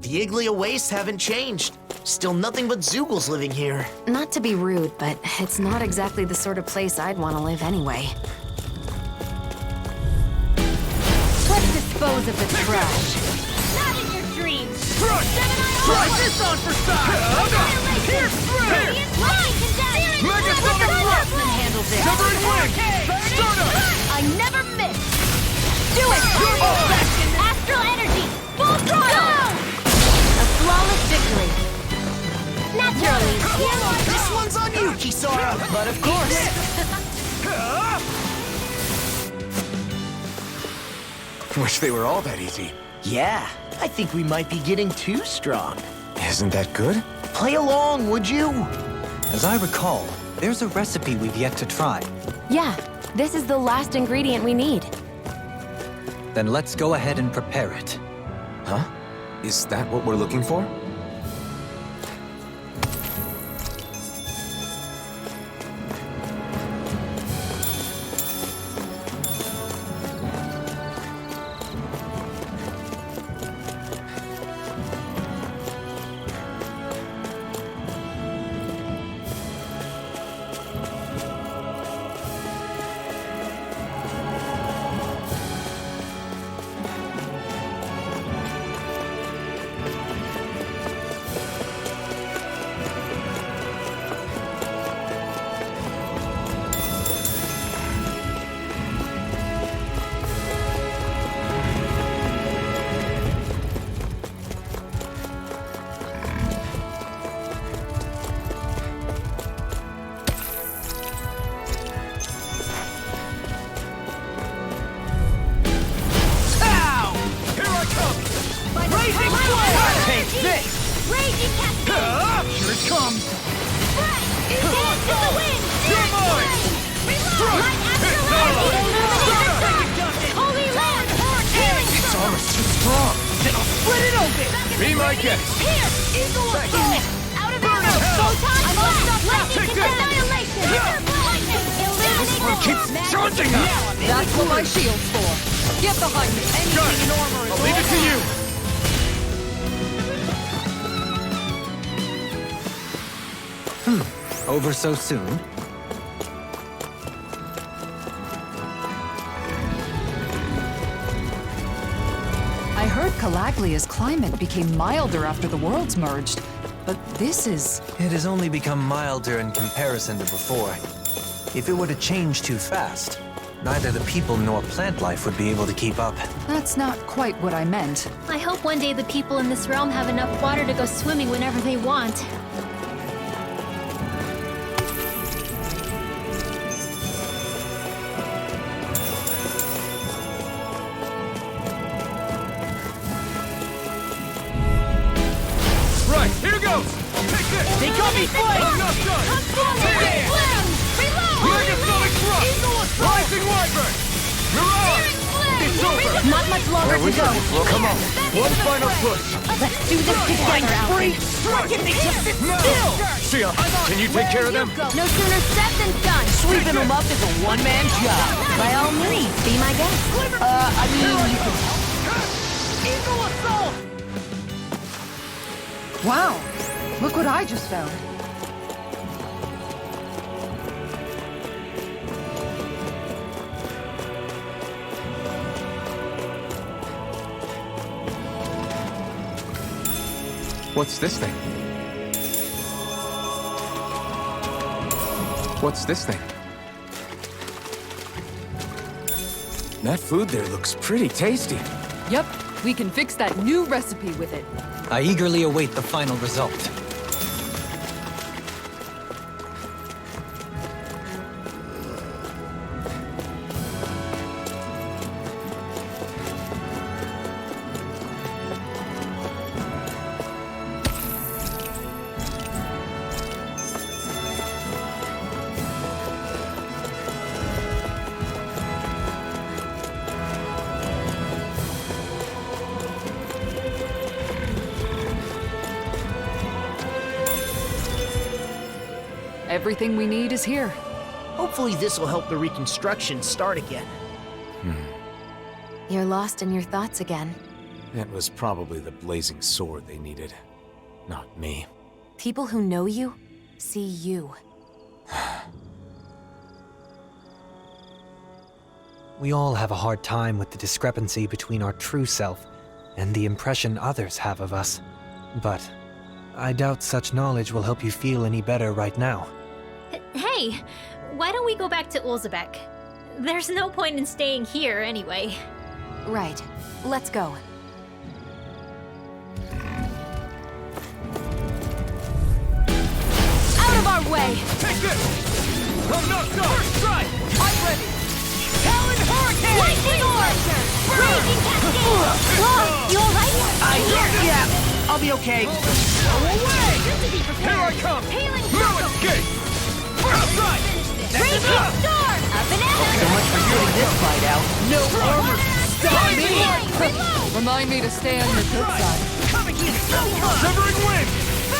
The Iglia wastes haven't changed. Still nothing but Zoogles living here. Not to be rude, but it's not exactly the sort of place I'd want to live anyway. Let's dispose of the trash. Not in your dreams! Try this on for size! Here, through! Mega Sonic Thrust! Handles it. Severing Wing! Stardust! I never miss. Do it! Turbo! Astral energy! Full throttle! A flawless victory. Naturally! This one's on you, Kisara! But of course! Wish they were all that easy. Yeah, I think we might be getting too strong. Isn't that good? Play along, would you? As I recall, there's a recipe we've yet to try. Yeah, this is the last ingredient we need. Then let's go ahead and prepare it. Huh? Is that what we're looking for? Take this! Raging Cascade! Here it comes! Dance to the wind! You're mine! Light astral energy! Illuminate the dark! Holy land! Healing This storm! armor's too strong. Then I'll split it open! Be my guest! Here! Eagle assault! Out of Burn arrow! hell! Photon blast! Lightning Take that! annihilation! Illuminate This one keeps charging us! That's what my shield's for. Get behind me. Anything in armor is I'll leave it to you! Over so soon? I heard Calaglia's climate became milder after the worlds merged, but this is... It has only become milder in comparison to before. If it were to change too fast, neither the people nor plant life would be able to keep up. That's not quite what I meant. I hope one day the people in this realm have enough water to go swimming whenever they want. Right, here goes! Take this! They got me flanked! I'm not done! Take it! Mega Sonic Thrust! Rising Wyvern! Mirage! It's over! Not much longer to go. Come on, one final push! Let's do this together, Alfred. Striking me to sit still! Sia, can you take care of them? No sooner said than done. Sweeping them up is a one-man job. By all means, be my guest. I mean, you can... Eagle Assault! Wow! Look what I just found. What's this thing? What's this thing? That food there looks pretty tasty. Yep, we can fix that new recipe with it. I eagerly await the final result. Everything we need is here. Hopefully this will help the reconstruction start again. You're lost in your thoughts again. It was probably the blazing sword they needed, not me. People who know you see you. We all have a hard time with the discrepancy between our true self and the impression others have of us. But I doubt such knowledge will help you feel any better right now. Hey, why don't we go back to Ulzebek? There's no point in staying here anyway. Right. Let's go. Out of our way! Take this! I'm knocked out! First strike! I'm ready! Talon Hurricane! Lightning Orb! Raging Cascade! Whoa, you alright? Yeah, I'll be okay. Go away! Good to be prepared. Here I come! Hailing No Circle! escape! First strike! Raging Storm! A banana! So much for getting this fight out. No armor! Stop me! Reload! Remind me to stay on your good side. Coming in so hard! Severing wind!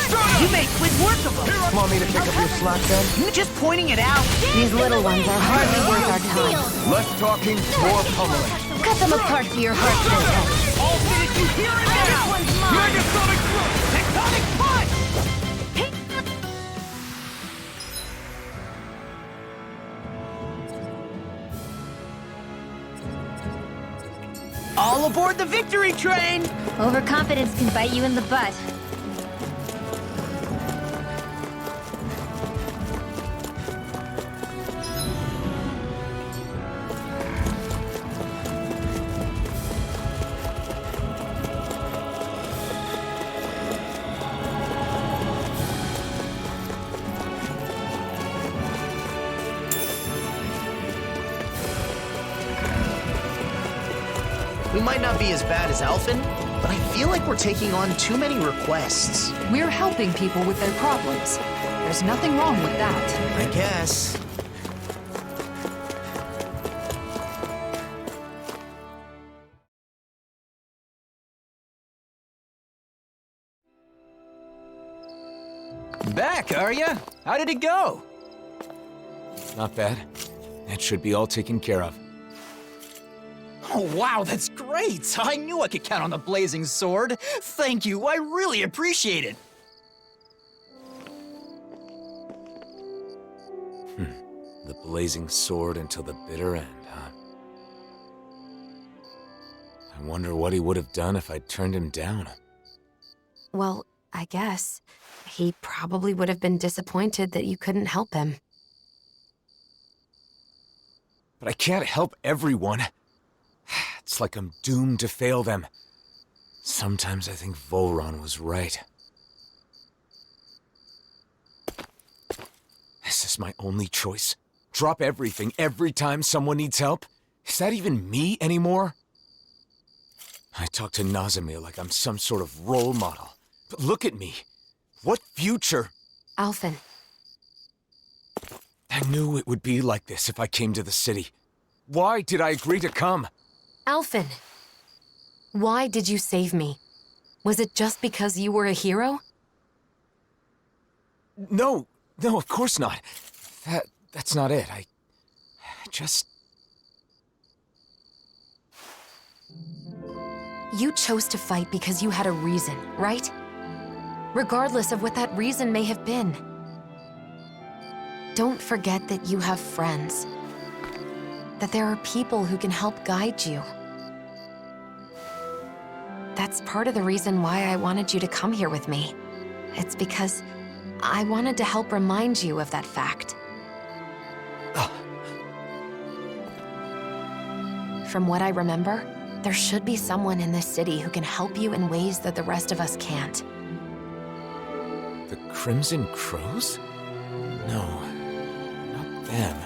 Start You up! made quick work of them. Want me to pick up your slack then? Just pointing it out. These little ones are hardly worth our time. Less talking, more pummeling. Cut them apart to your heart's content. All finish you here and now. Megasonic throw! Tectonic punch! All aboard the victory train! Overconfidence can bite you in the butt. We might not be as bad as Alphen, but I feel like we're taking on too many requests. We're helping people with their problems. There's nothing wrong with that. I guess. Back, are ya? How did it go? Not bad. That should be all taken care of. Oh, wow, that's great! I knew I could count on the blazing sword. Thank you, I really appreciate it. The blazing sword until the bitter end, huh? I wonder what he would have done if I'd turned him down. Well, I guess. He probably would have been disappointed that you couldn't help him. But I can't help everyone. It's like I'm doomed to fail them. Sometimes I think Volron was right. This is my only choice. Drop everything every time someone needs help? Is that even me anymore? I talk to Nazimir like I'm some sort of role model. But look at me. What future? Alphen, I knew it would be like this if I came to the city. Why did I agree to come? Alphen! Why did you save me? Was it just because you were a hero? No, of course not. That's not it. I just... You chose to fight because you had a reason, right? Regardless of what that reason may have been. Don't forget that you have friends. That there are people who can help guide you. That's part of the reason why I wanted you to come here with me. It's because I wanted to help remind you of that fact. From what I remember, there should be someone in this city who can help you in ways that the rest of us can't. The Crimson Crows? No, not them.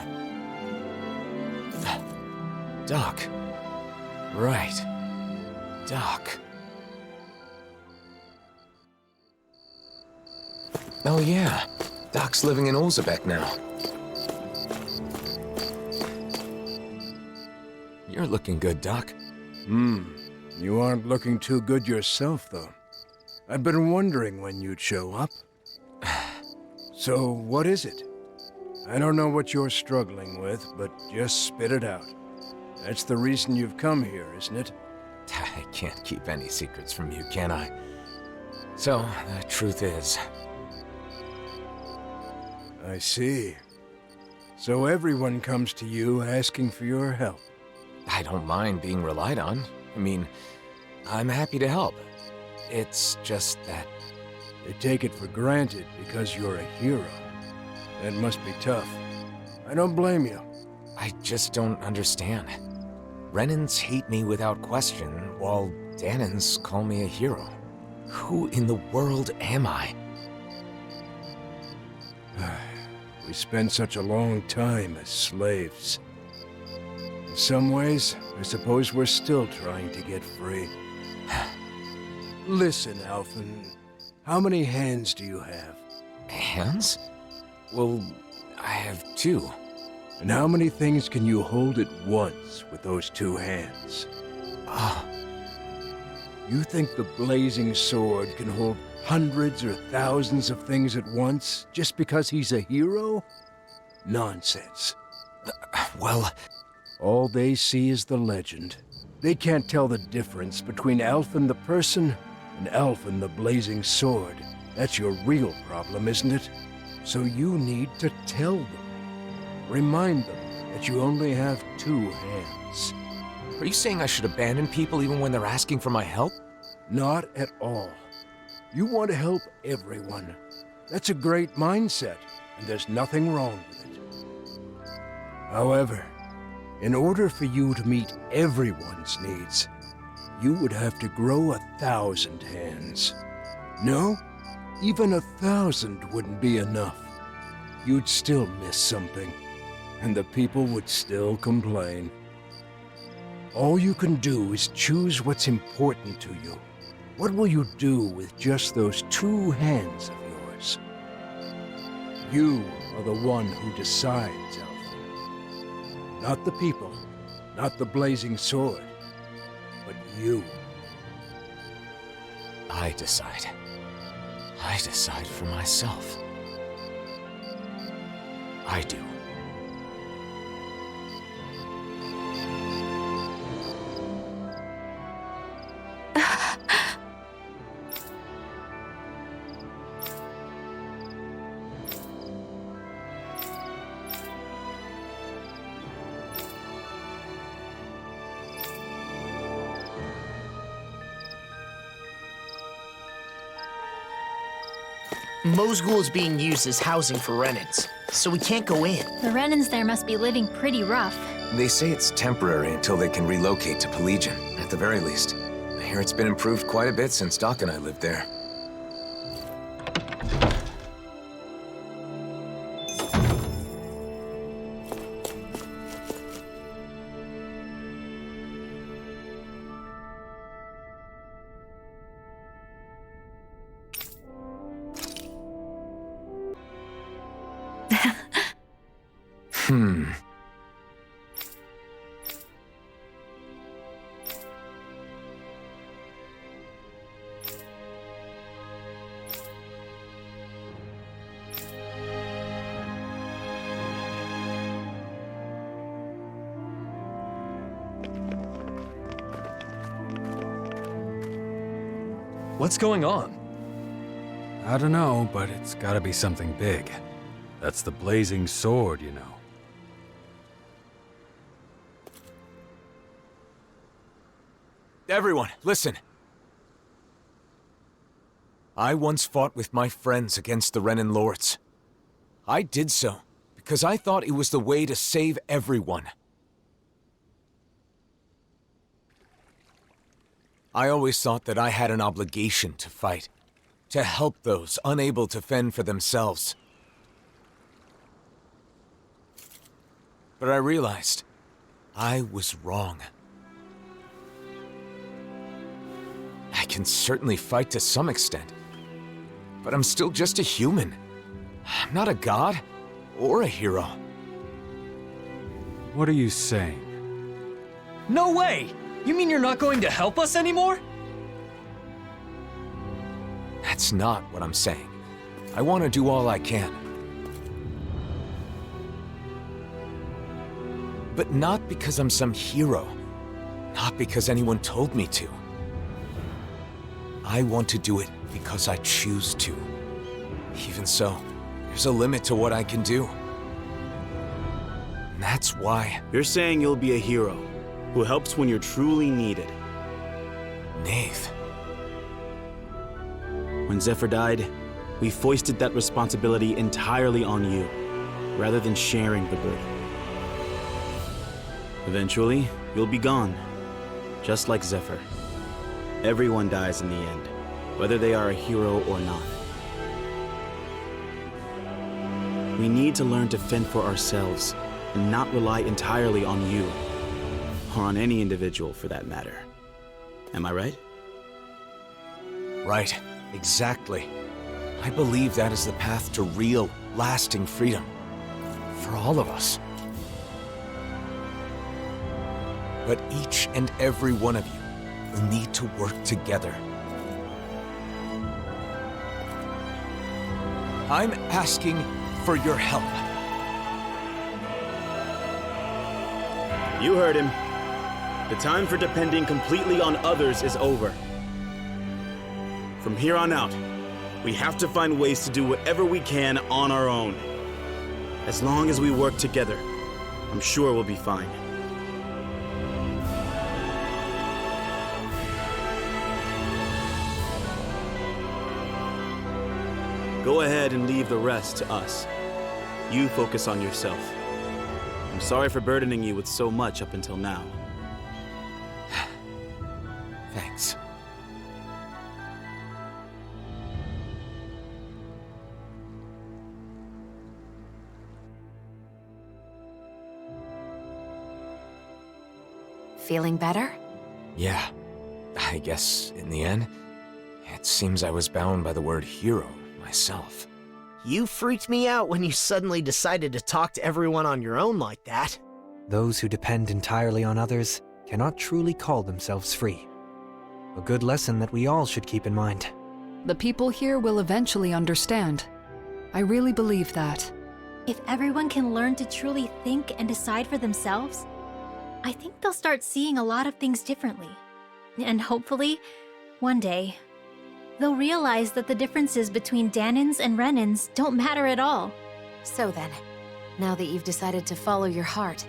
Doc. Right. Doc. Oh yeah, Doc's living in Ulzebek now. You're looking good, Doc. You aren't looking too good yourself, though. I've been wondering when you'd show up. So, what is it? I don't know what you're struggling with, but just spit it out. That's the reason you've come here, isn't it? I can't keep any secrets from you, can I? So, the truth is... I see. So everyone comes to you asking for your help. I don't mind being relied on. I mean, I'm happy to help. It's just that... They take it for granted because you're a hero. That must be tough. I don't blame you. I just don't understand. Renans hate me without question, while Dahnans call me a hero. Who in the world am I? We spent such a long time as slaves. In some ways, I suppose we're still trying to get free. Listen, Alphen. How many hands do you have? Hands? Well, I have 2. And how many things can you hold at once with those 2 hands? You think the blazing sword can hold hundreds or thousands of things at once just because he's a hero? Nonsense. Well... All they see is the legend. They can't tell the difference between Alphen the person and Alphen the blazing sword. That's your real problem, isn't it? So you need to tell them. Remind them that you only have 2 hands. Are you saying I should abandon people even when they're asking for my help? Not at all. You want to help everyone. That's a great mindset, and there's nothing wrong with it. However, in order for you to meet everyone's needs, you would have to grow 1,000 hands. No, even 1,000 wouldn't be enough. You'd still miss something, and the people would still complain. All you can do is choose what's important to you. What will you do with just those 2 hands of yours? You are the one who decides, Alphen. Not the people, not the blazing sword, but you. I decide. I decide for myself. I do. Mosgul is being used as housing for Renans, so we can't go in. The Renans there must be living pretty rough. They say it's temporary until they can relocate to Pelegion, at the very least. I hear it's been improved quite a bit since Doc and I lived there. What's going on? I don't know, but it's gotta be something big. That's the blazing sword, you know. Everyone, listen. I once fought with my friends against the Renan Lords. I did so because I thought it was the way to save everyone. I always thought that I had an obligation to fight, to help those unable to fend for themselves. But I realized I was wrong. I can certainly fight to some extent, but I'm still just a human. I'm not a god or a hero. What are you saying? No way! You mean you're not going to help us anymore? That's not what I'm saying. I want to do all I can. But not because I'm some hero. Not because anyone told me to. I want to do it because I choose to. Even so, there's a limit to what I can do. And that's why... You're saying you'll be a hero who helps when you're truly needed. Nath. When Zephyr died, we foisted that responsibility entirely on you, rather than sharing the burden. Eventually, you'll be gone, just like Zephyr. Everyone dies in the end, whether they are a hero or not. We need to learn to fend for ourselves and not rely entirely on you, or on any individual for that matter. Am I right? Right, exactly. I believe that is the path to real, lasting freedom. For all of us. But each and every one of you will need to work together. I'm asking for your help. You heard him. The time for depending completely on others is over. From here on out, we have to find ways to do whatever we can on our own. As long as we work together, I'm sure we'll be fine. Go ahead and leave the rest to us. You focus on yourself. I'm sorry for burdening you with so much up until now. Thanks. Feeling better? Yeah. I guess, in the end, it seems I was bound by the word hero myself. You freaked me out when you suddenly decided to talk to everyone on your own like that. Those who depend entirely on others cannot truly call themselves free. A good lesson that we all should keep in mind. The people here will eventually understand. I really believe that. If everyone can learn to truly think and decide for themselves, I think they'll start seeing a lot of things differently. And hopefully, one day, they'll realize that the differences between Dahnans and Renans don't matter at all. So then, now that you've decided to follow your heart,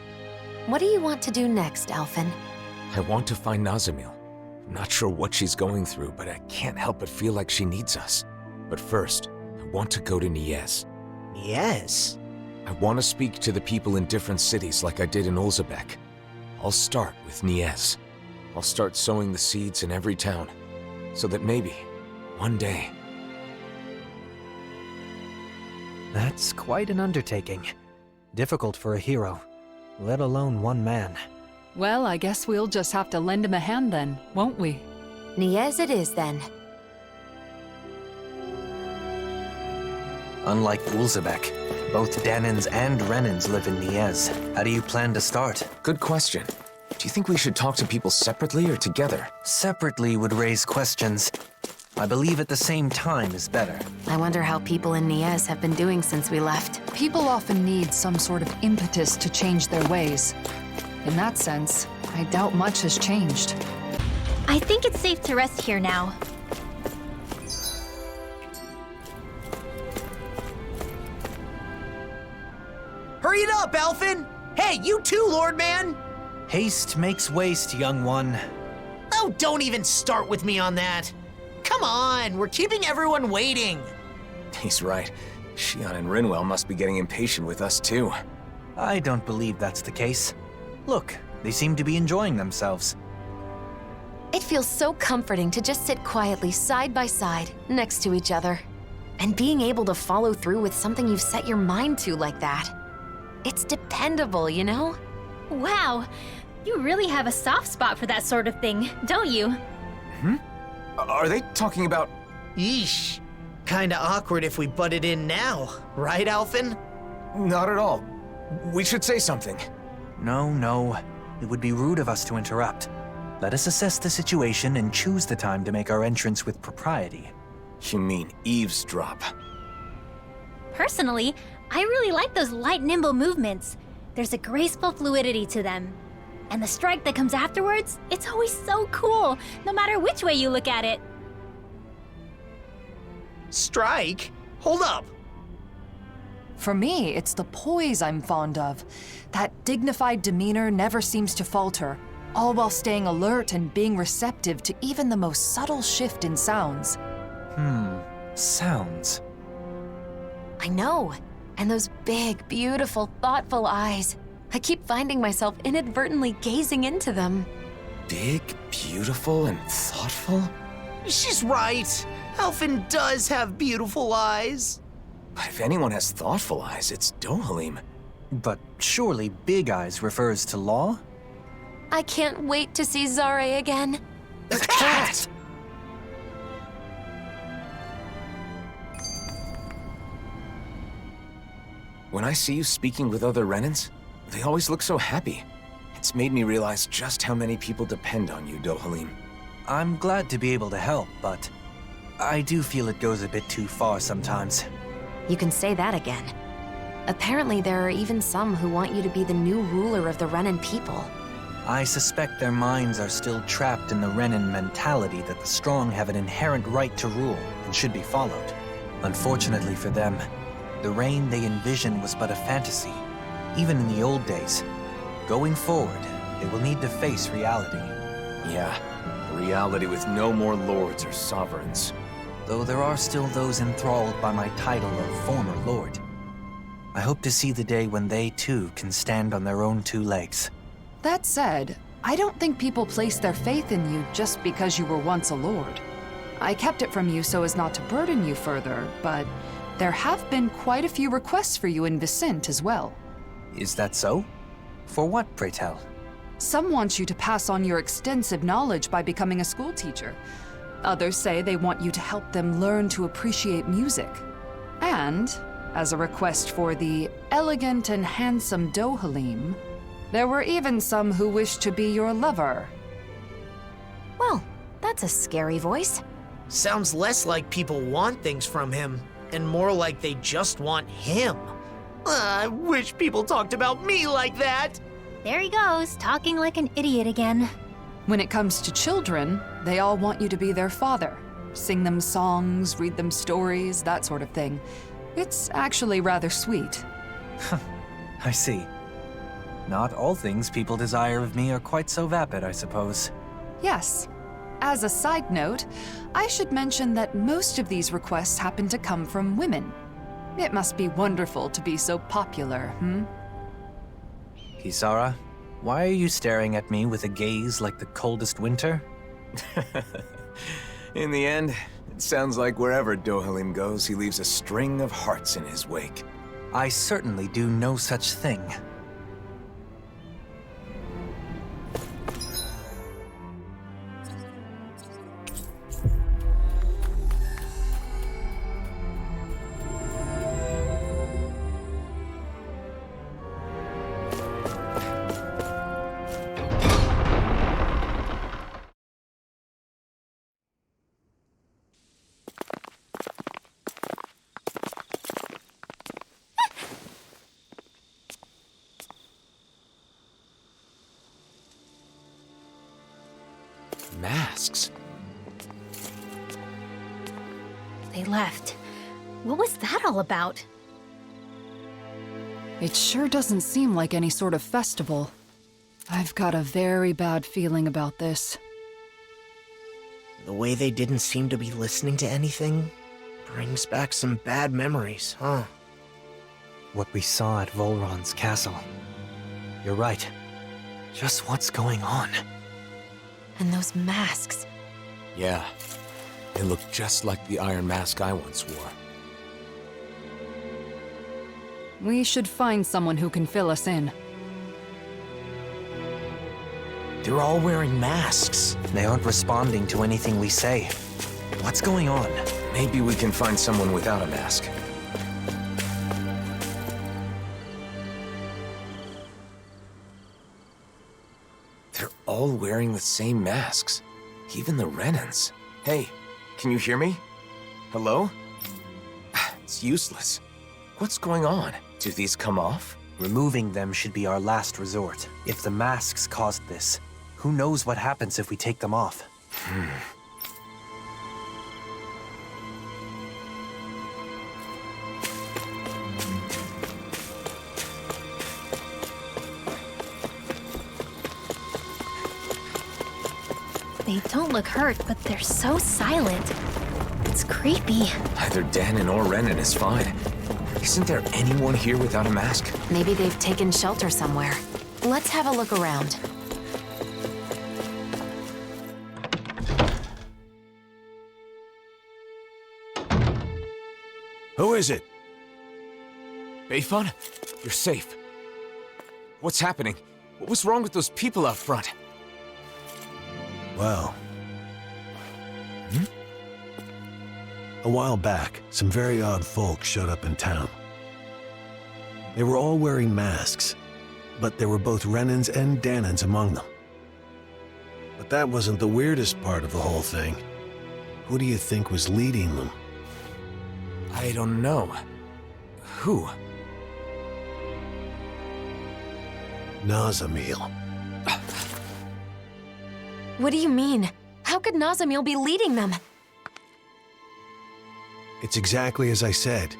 what do you want to do next, Alphen? I want to find Nazamil. I'm not sure what she's going through, but I can't help but feel like she needs us. But first, I want to go to Niez. Niez? I want to speak to the people in different cities like I did in Ulzebek. I'll start with Niez. I'll start sowing the seeds in every town, so that maybe, one day... That's quite an undertaking. Difficult for a hero, let alone one man. Well, I guess we'll just have to lend him a hand then, won't we? Niez it is then. Unlike Ulzebek, both Dahnans and Renans live in Niez. How do you plan to start? Good question. Do you think we should talk to people separately or together? Separately would raise questions. I believe at the same time is better. I wonder how people in Niez have been doing since we left. People often need some sort of impetus to change their ways. In that sense, I doubt much has changed. I think it's safe to rest here now. Hurry it up, Alphen! Hey, you too, Lord Man! Haste makes waste, young one. Oh, don't even start with me on that. Come on, we're keeping everyone waiting. He's right. Xion and Rinwell must be getting impatient with us too. I don't believe that's the case. Look, they seem to be enjoying themselves. It feels so comforting to just sit quietly side by side, next to each other. And being able to follow through with something you've set your mind to like that. It's dependable, you know? Wow, you really have a soft spot for that sort of thing, don't you? Hmm? Are they talking about... Yeesh. Kinda awkward if we butted in now, right, Alphen? Not at all. We should say something. No. It would be rude of us to interrupt. Let us assess the situation and choose the time to make our entrance with propriety. You mean eavesdrop? Personally, I really like those light, nimble movements. There's a graceful fluidity to them. And the strike that comes afterwards, it's always so cool, no matter which way you look at it. Strike? Hold up. For me, it's the poise I'm fond of. That dignified demeanor never seems to falter, all while staying alert and being receptive to even the most subtle shift in sounds. Sounds. I know. And those big, beautiful, thoughtful eyes. I keep finding myself inadvertently gazing into them. Big, beautiful, and thoughtful? She's right. Alphen does have beautiful eyes. But if anyone has thoughtful eyes, it's Dohalim. But surely Big Eyes refers to Law? I can't wait to see Zare again. The cat! When I see you speaking with other Renans, they always look so happy. It's made me realize just how many people depend on you, Dohalim. I'm glad to be able to help, but I do feel it goes a bit too far sometimes. You can say that again. Apparently, there are even some who want you to be the new ruler of the Renan people. I suspect their minds are still trapped in the Renan mentality that the strong have an inherent right to rule and should be followed. Unfortunately for them, the reign they envisioned was but a fantasy, even in the old days. Going forward, they will need to face reality. Yeah, a reality with no more lords or sovereigns. Though there are still those enthralled by my title of former lord. I hope to see the day when they too can stand on their own two legs. That said, I don't think people place their faith in you just because you were once a lord. I kept it from you so as not to burden you further, but there have been quite a few requests for you in Vicint as well. Is that so? For what, pray tell? Some want you to pass on your extensive knowledge by becoming a school teacher. Others say they want you to help them learn to appreciate music. And, as a request for the elegant and handsome Dohalim, there were even some who wished to be your lover. Well, that's a scary voice. Sounds less like people want things from him, and more like they just want him. I wish people talked about me like that. There he goes, talking like an idiot again. When it comes to children, they all want you to be their father. Sing them songs, read them stories, that sort of thing. It's actually rather sweet. I see. Not all things people desire of me are quite so vapid, I suppose. Yes. As a side note, I should mention that most of these requests happen to come from women. It must be wonderful to be so popular, Kisara, why are you staring at me with a gaze like the coldest winter? In the end, it sounds like wherever Dohalim goes, he leaves a string of hearts in his wake. I certainly do no such thing. Masks? They left. What was that all about? It sure doesn't seem like any sort of festival. I've got a very bad feeling about this. The way they didn't seem to be listening to anything brings back some bad memories, huh? What we saw at Volron's castle. You're right. Just what's going on? And those masks. Yeah. They look just like the iron mask I once wore. We should find someone who can fill us in. They're all wearing masks. They aren't responding to anything we say. What's going on? Maybe we can find someone without a mask. They're all wearing the same masks. Even the Renans. Hey, can you hear me? Hello? It's useless. What's going on? Do these come off? Removing them should be our last resort. If the masks caused this, who knows what happens if we take them off? They don't look hurt, but they're so silent. It's creepy. Either Danon or Renan is fine. Isn't there anyone here without a mask? Maybe they've taken shelter somewhere. Let's have a look around. Who is it? Beifun? You're safe. What's happening? What was wrong with those people out front? Well... A while back, some very odd folk showed up in town. They were all wearing masks, but there were both Renans and Danons among them. But that wasn't the weirdest part of the whole thing. Who do you think was leading them? I don't know. Who? Nazamil. What do you mean? How could Nazamil be leading them? It's exactly as I said.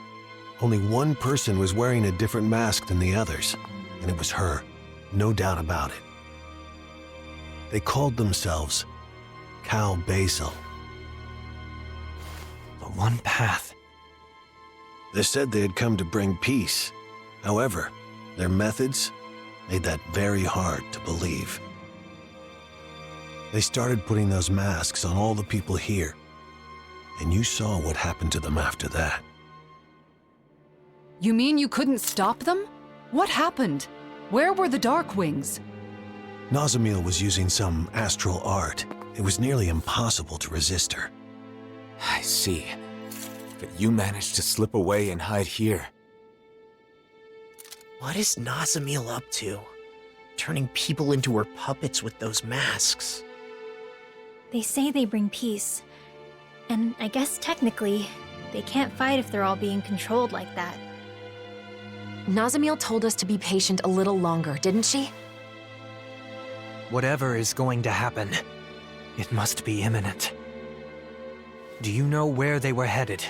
Only one person was wearing a different mask than the others, and it was her, no doubt about it. They called themselves Cal Basil. The one path. They said they had come to bring peace. However, their methods made that very hard to believe. They started putting those masks on all the people here, and you saw what happened to them after that. You mean you couldn't stop them? What happened? Where were the Darkwings? Nazamil was using some astral art. It was nearly impossible to resist her. I see. But you managed to slip away and hide here. What is Nazamil up to? Turning people into her puppets with those masks. They say they bring peace. And I guess technically, they can't fight if they're all being controlled like that. Nazamil told us to be patient a little longer, didn't she? Whatever is going to happen, it must be imminent. Do you know where they were headed?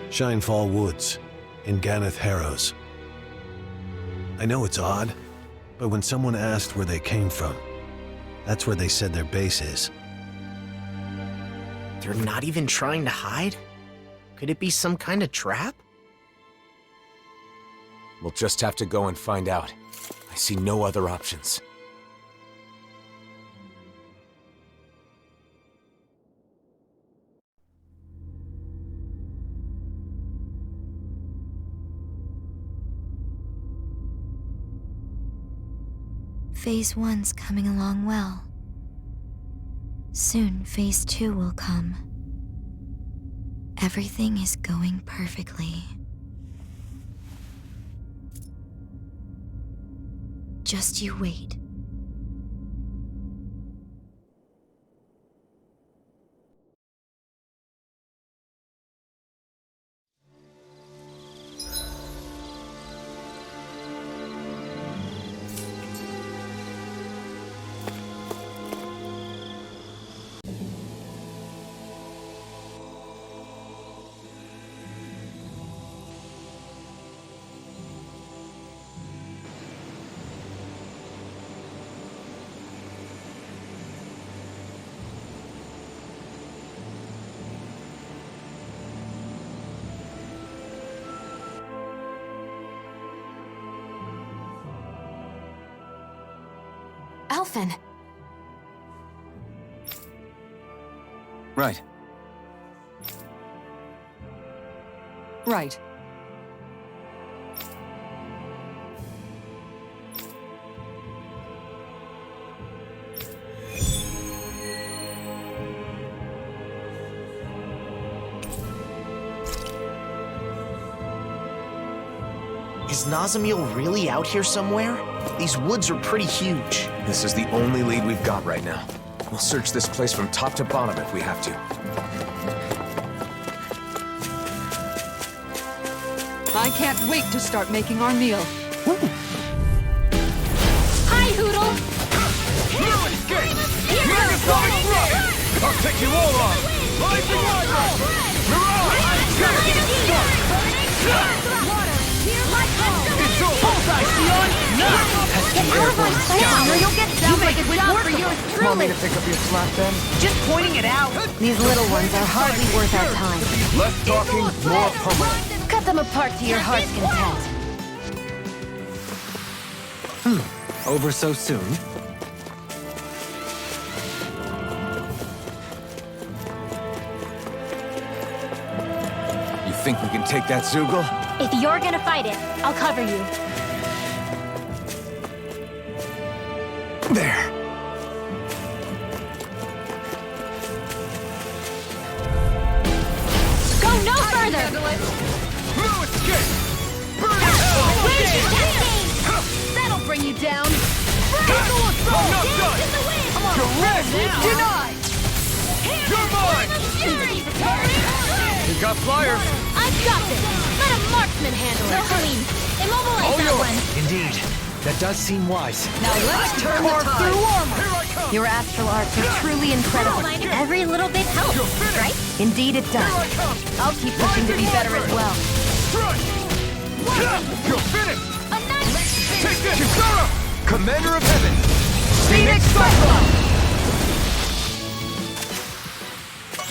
Shinefall Woods, in Ganeth Harrows. I know it's odd, but when someone asked where they came from, that's where they said their base is. They're not even trying to hide? Could it be some kind of trap? We'll just have to go and find out. I see no other options. Phase 1's coming along well. Soon, Phase 2 will come. Everything is going perfectly. Just you wait. Alphen! Right. Right. Is Nazamil really out here somewhere? These woods are pretty huge. This is the only lead we've got right now. We'll search this place from top to bottom if we have to. I can't wait to start making our meal. Hi, Hoodle! No escape! Megasonic Thrust! I'll take you all on! Rising Wyvern! Mirage! It's over! Bullseye, Sion! No! Get out of our sight, or you'll get Sounds like a a job for yours Want me truly. to pick up your slack then? Just pointing it out. These little ones are hardly worth our time. Less talking, more pummeling. Cut them apart to your heart's content. Over so soon? You think we can take that Zoogle? If you're gonna fight it, I'll cover you. There. Go no further! No escape! Burn in hell! That'll bring you down. I'm not done! You're red! Denied. You're mine! You got flyers! I've got this! Let a marksman handle it! Celine, immobilize All that yours. one! Indeed. That does seem wise. Now let's turn the tide. Here I come! Your astral arts are truly incredible. Every little bit helps, right? Indeed it Here I does. come! I'll keep pushing to be better as well. Strike! You're finished! Take this! Kisara! Commander of Heaven! Phoenix Cyclops.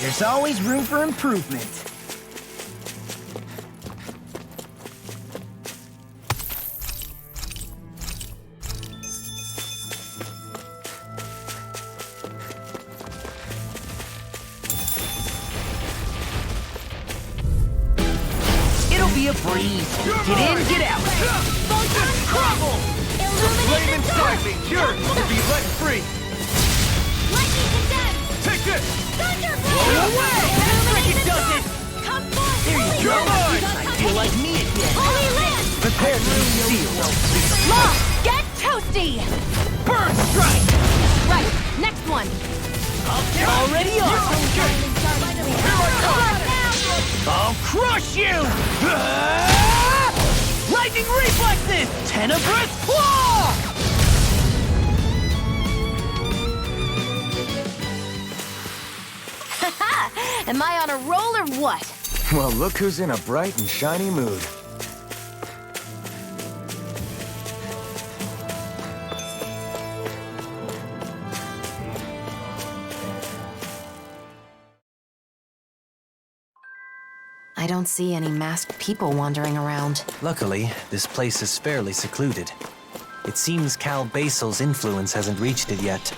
There's always room for improvement. It'll be a breeze. Get in, get out. Crumble! Flame inside me! Cured! To be let free! Take this! Blow away! Like it does it. There you go. You're mine! I feel like me again. Prepare to be sealed. Lock! Get toasty! Burn strike. Right, next one. Already on. I'll crush you! Lightning reflexes! Tenebrous claw! Am I on a roll or what? Well, look who's in a bright and shiny mood. I don't see any masked people wandering around. Luckily, this place is fairly secluded. It seems Cal Basil's influence hasn't reached it yet.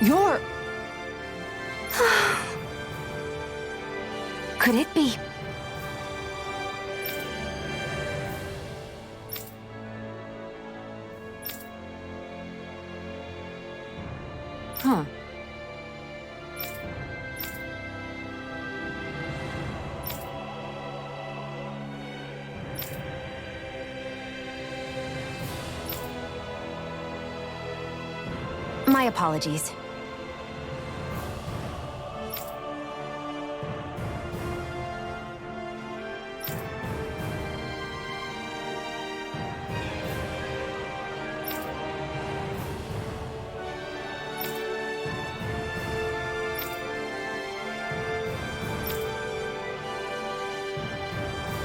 You're... Could it be? Huh. My apologies.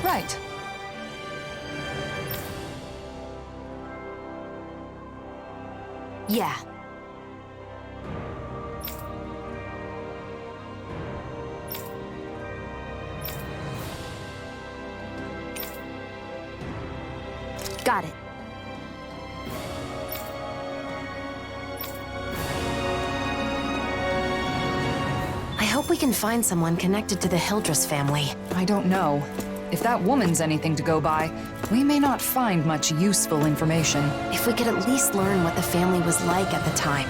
Right. Yeah. Got it. hope we can find someone connected to the Hildress family. I don't know. If that woman's anything to go by, we may not find much useful information. If we could at least learn what the family was like at the time.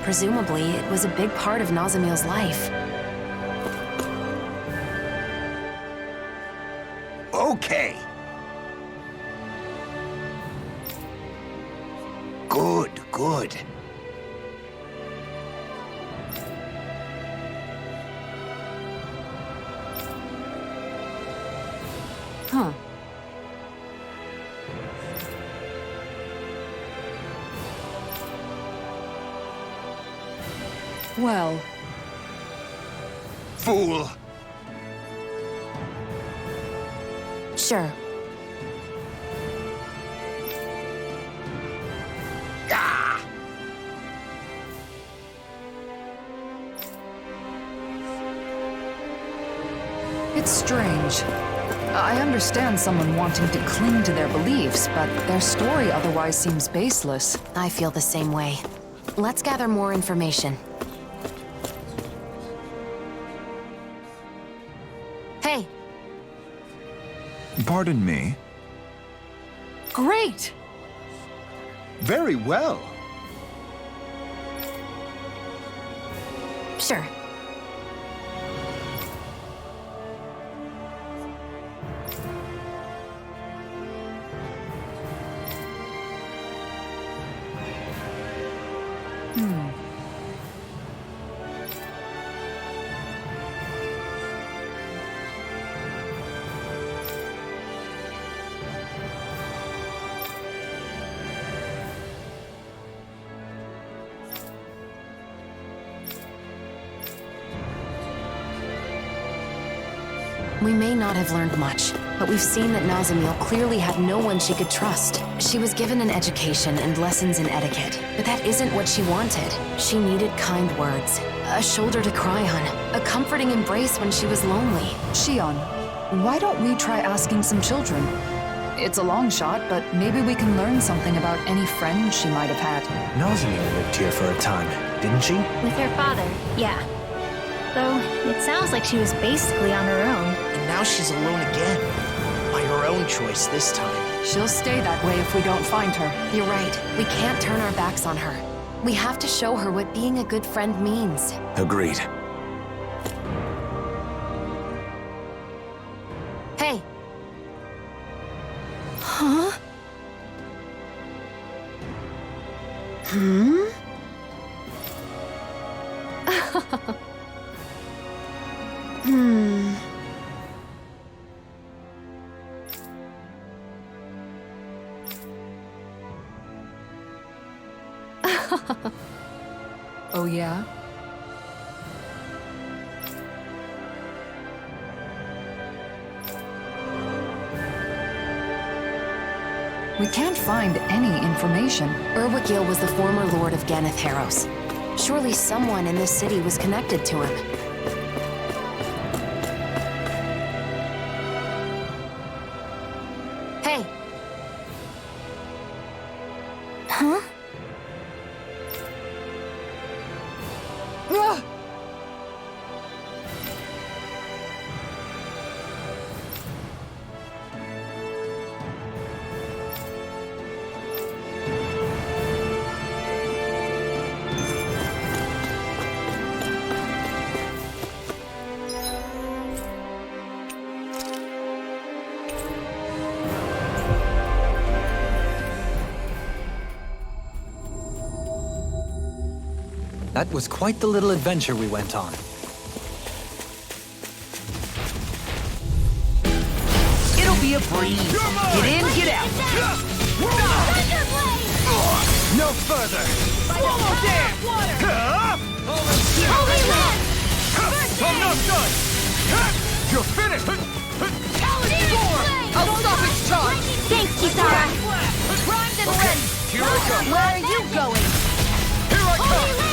Presumably, it was a big part of Nazamil's life. Okay. Good, good. Huh. Well... Fool! Sure. Ah! It's strange. I understand someone wanting to cling to their beliefs, but their story otherwise seems baseless. I feel the same way. Let's gather more information. Hey! Pardon me? Great! Very well. Sure. We may not have learned much, but we've seen that Nazamil clearly had no one she could trust. She was given an education and lessons in etiquette, but that isn't what she wanted. She needed kind words, a shoulder to cry on, a comforting embrace when she was lonely. Shion, why don't we try asking some children? It's a long shot, but maybe we can learn something about any friends she might have had. Nazamil lived here for a time, didn't she? With her father, yeah. Though, it sounds like she was basically on her own. And now she's alone again. By her own choice this time. She'll stay that way if we don't find her. You're right. We can't turn our backs on her. We have to show her what being a good friend means. Agreed. Hey! Huh? Hmm? Oh yeah? We can't find any information. Urwagil was the former lord of Ganeth Haros. Surely someone in this city was connected to him. Hey! Huh? Ah! That was quite the little adventure we went on. It'll be a breeze. Get in, get out. No further. Swallow dam! Holy land! I'm not done. You're finished. I'll stop its charge. Thanks, Kisara. Primed and ready. Here I come. Where are you going? Here I come.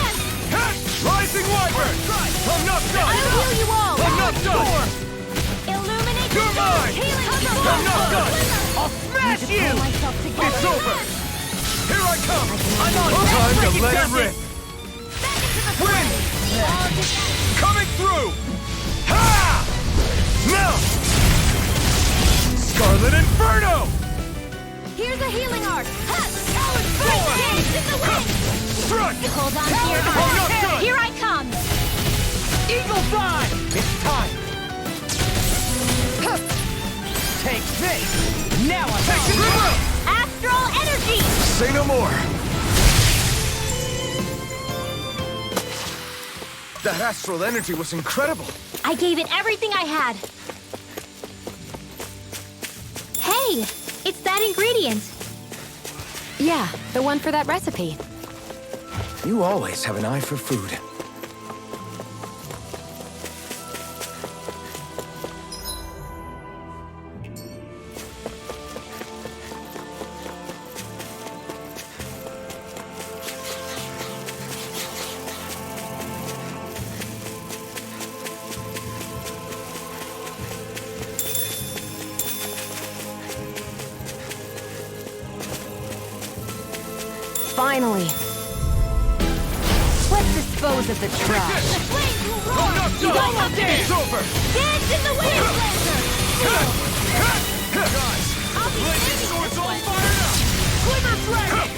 Rising Wyvern! I'm not done! I'll heal you all. I'm not done! Illuminate You're mine! Healing I'm not done! I'll smash you! It's over! Here I come! I'm on time to let it rip! Win! Coming through! Ha! Now! Scarlet Inferno! Here's a healing arc. Talon Thor! Gaze in the wind. Strike! Hold on to Talon your Thor! Not heart. good! Here I come. Eagle Fly! It's time! Take this! Now I'm Take it! Astral energy. Say no more! That astral energy was incredible! I gave it everything I had. Hey, it's that ingredient. Yeah, the one for that recipe. You always have an eye for food. Finally. Let's dispose of the trash. The flames will roar. You guys up there? It's over. Dance in the wind, Blazer. Guys, the blazing sword's all fired up. Glimmer flame.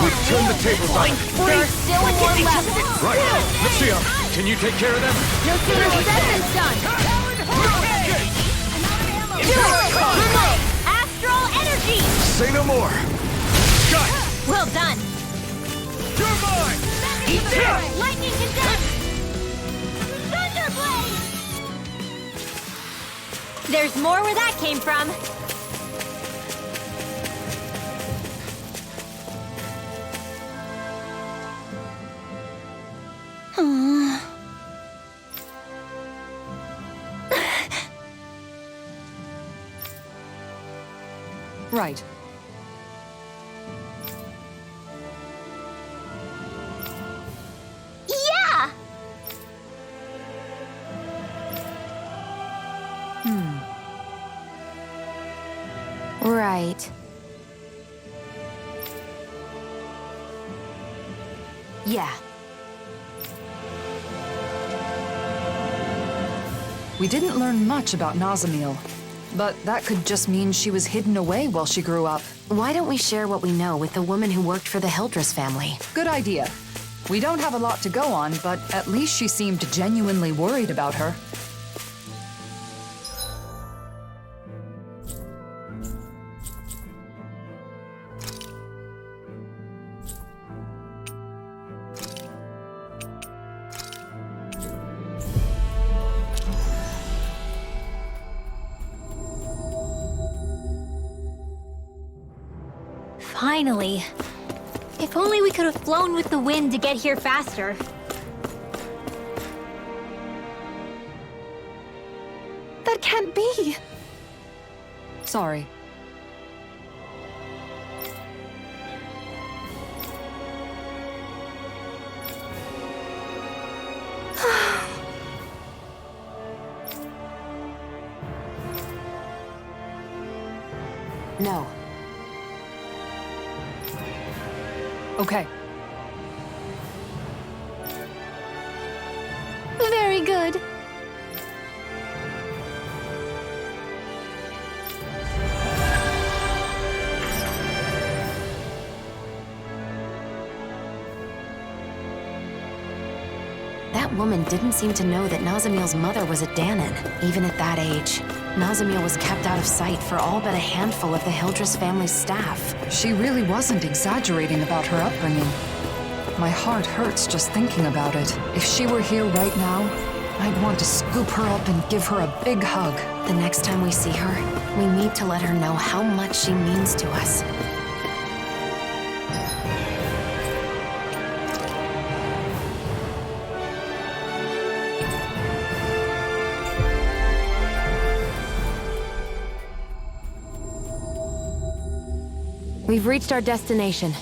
We've turned the tables on them. There are still more left. Right. Let's see them. Can you take care of them? No sooner said than done. Do it! Astral energy. Say no more. Well done. You're mine. Eat this! Lightning condense. Thunderblade. There's more where that came from. Right. Yeah! Right. Yeah. We didn't learn much about Nazamil, but that could just mean she was hidden away while she grew up. Why don't we share what we know with the woman who worked for the Hildress family? Good idea. We don't have a lot to go on, but at least she seemed genuinely worried about her. Finally. If only we could have flown with the wind to get here faster. That can't be. Sorry. No. Okay. Very good. That woman didn't seem to know that Nazamil's mother was a Danan, even at that age. Nazamil was kept out of sight for all but a handful of the Hildress family's staff. She really wasn't exaggerating about her upbringing. My heart hurts just thinking about it. If she were here right now, I'd want to scoop her up and give her a big hug. The next time we see her, we need to let her know how much she means to us. We've reached our destination.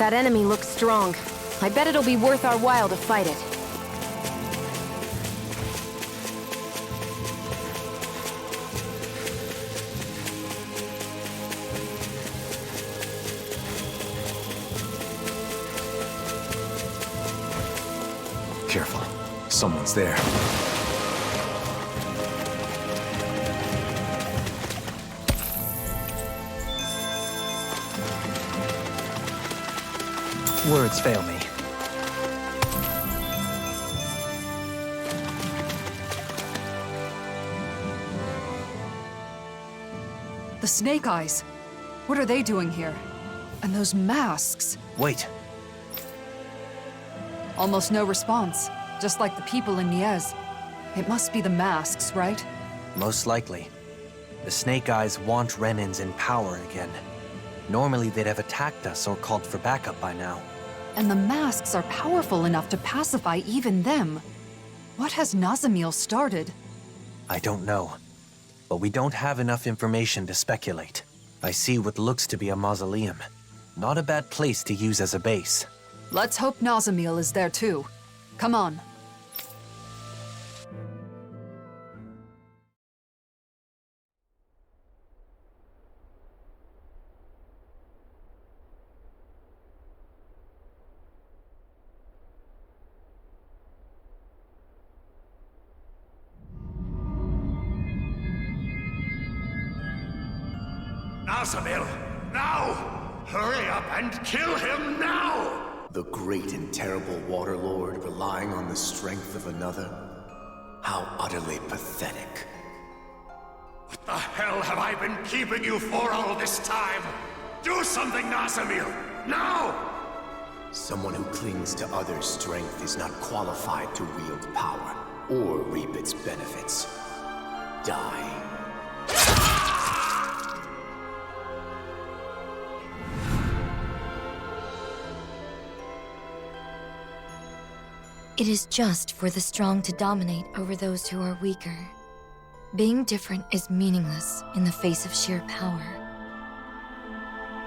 That enemy looks strong. I bet it'll be worth our while to fight it. Careful. Someone's there. Words fail me. The Snake Eyes. What are they doing here? And those masks. Wait. Almost no response. Just like the people in Niez. It must be the masks, right? Most likely. The Snake Eyes want Renins in power again. Normally they'd have attacked us or called for backup by now. And the masks are powerful enough to pacify even them. What has Nazamiel started? I don't know. But we don't have enough information to speculate. I see what looks to be a mausoleum. Not a bad place to use as a base. Let's hope Nazamiel is there too. Come on. Nazamiel, now! Hurry up and kill him now! The great and terrible Waterlord relying on the strength of another? How utterly pathetic. What the hell have I been keeping you for all this time? Do something, Nazamiel! Now! Someone who clings to others' strength is not qualified to wield power or reap its benefits. Die. It is just for the strong to dominate over those who are weaker. Being different is meaningless in the face of sheer power.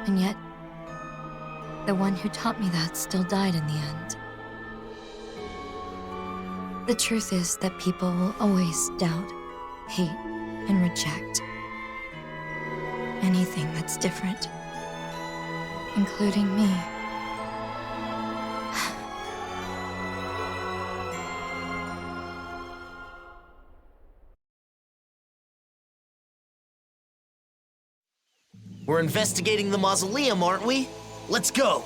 And yet, the one who taught me that still died in the end. The truth is that people will always doubt, hate, and reject anything that's different, including me. We're investigating the mausoleum, aren't we? Let's go!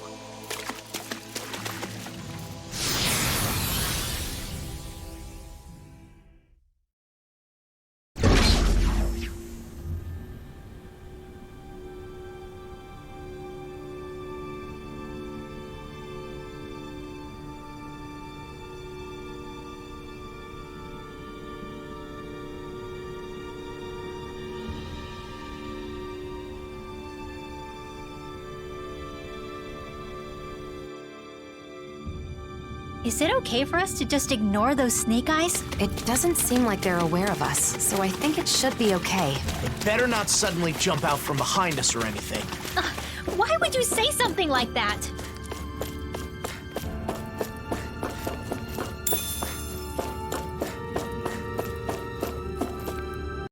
Is it okay for us to just ignore those Snake Eyes? It doesn't seem like they're aware of us, so I think it should be okay. It better not suddenly jump out from behind us or anything. Why would you say something like that?